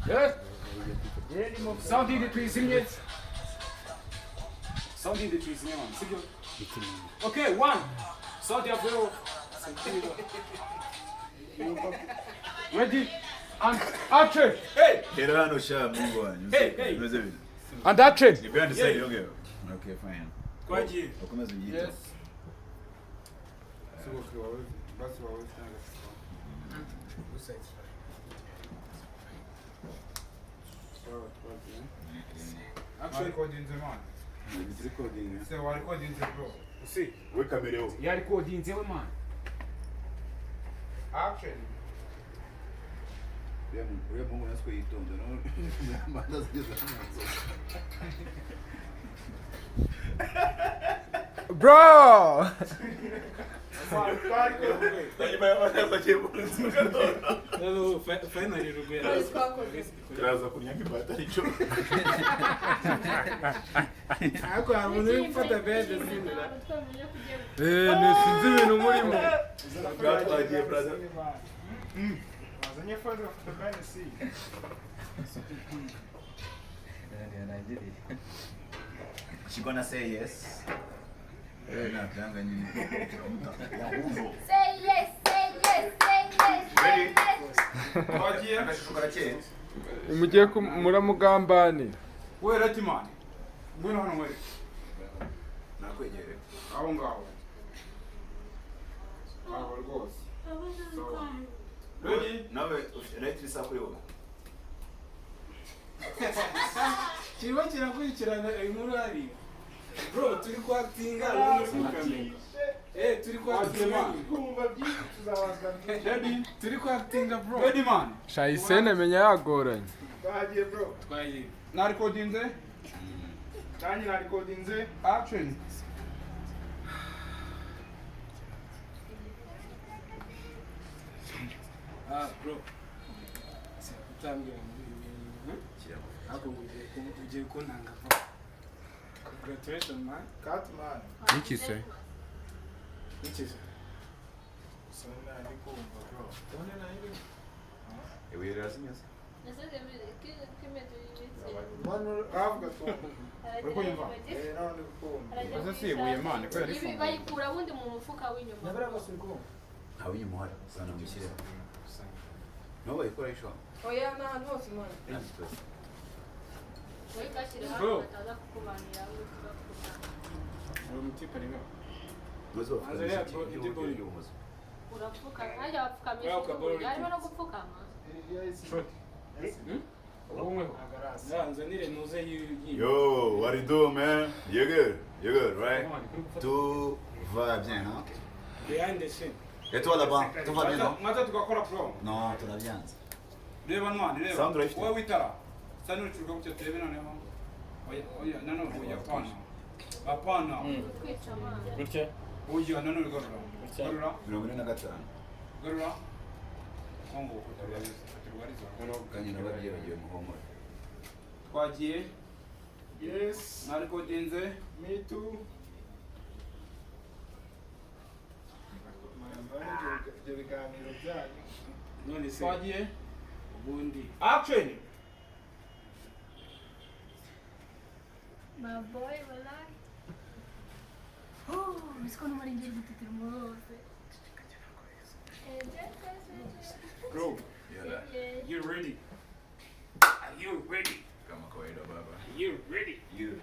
Yes. Sound in the trees in it. Sound in the trees in it. Okay, one. Sound your bro. Ready? And action. Hey. Herano sha Mungu wangu. Hey. And action. You better say okay. Okay, fine. Kwaje? Ukomeza ujiita. Yes. So basi wawe sana. Actually, recording the man. It's recording. So we're recording the bro. See. We kamera yo. Ya recording the man. Action. Wewe Mungu nasiko itondo no. Manda ziza. Bro. Hello, finally Rugera. Graza kunyanga batari cyo. Ako amuntu ufata bede sinira. Nesinzi ibintu murimo. Gatwagiye brother. Azanye further of the fantasy. She gonna say yes. Na planga nini? Say yes, say yes, say yes, say yes. Twagiye Akashukura cye. Mugiye muramugambane. we Ratimani. Ngwino hano mwere. Nakwegere. Aho ngaho. Aho rwose. Ready? Nawe right sakuri wowe. Kiba kirakurikirana inkuru hari. Bro, turi kwatinga ubundi kukamenya. Turi kwatinga. Kumva byinshi tuzabazana. Ready? Turi kwatinga bro. Ready man. Shayisene menya yagoranye. Twagiye bro. Twaye. Na recording ze? Kandi na recording ze. Action. Bro. Utambira muri ako ugiye kuntanga bro. Congratulations man. Cut man. Iki se? Ikize. Sana ndiko bro. Tone na ile. Ewe razinyasa. Mano avuga to. Urikunyumva? None ndikukumva. Ose si ibuye man ko yari funga. Bayikura bundi mu mufuka w'inyuma. Nabara basuko. Hawi muhara sana mushyire. No bayikora isho. Oya n'ahantu hose imana. Wowe kashyira Bro. hano bataza kukubanira Uwo mutipe rero. Muzo. Azaya bro ndi bori. urapfukama najya bapfukamisha Wow, kaboro. ukuguru harimo no gupfukama Short. Ubumwe agarasa. Nzanire nuze yi. Yo, what you do, man? You good? You good, right? Tout va bien, hein? Behind the scene. Et toi là-bas, tout va bien, non? Mata tugakora pro. Non, tout va bien. Reba ntwani reba. Sound right. Wowe witara. Sasa nucuruka kucyo turebe noneho. Oya nanone oya hapana. Hapana. kwica amazi Gutya. Oya nanone garura. Garura. 45. Garura. Kongo turwariza. Kanye nabagiye bagiye muhomora. Twagiye. Yes. Na recordinze. Me too. Ibyo biganiro byanyu. None se. Twagiye. Ubundi. Action. my boy walai oh misiko no maringi gutitira umurose Bro, Yeah. you ready? Are you ready? Kama kawaida baba. You ready? You.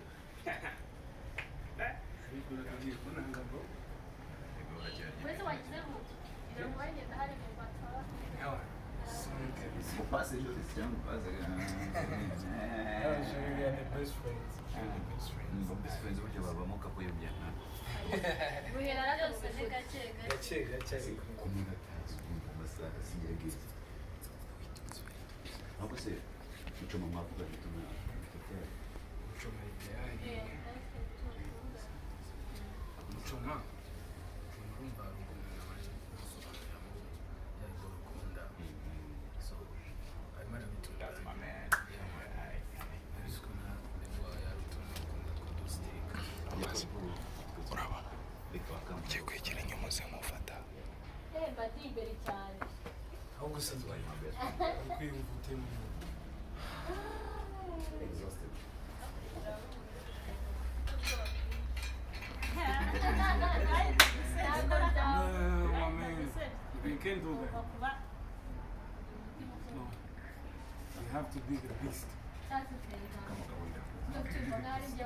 wese wagizeho iramubaye ndahari mu batara Passa de gestão, passa. Best friends wote babamuka kuyobya. buhera byose ne gake Gake. Kumina tazo masaha siyageze. Hapo se kuchoma mafuta vituna. Choma ideali. Choma. Urumva rugomba n'abandi gusobanurira mu yego rukunda. So, arimo arabitunda. That's my man. Ariko na nibwo yarutuma ukunda kudusiteka. Uraba. Ugiye kwegera inyuma uze mufata. mba ndi imbere cyane Ahubwo se twari kwiyumva utemu. can't do that. No. You have to be the beast. That's okay. Look, too, now I'm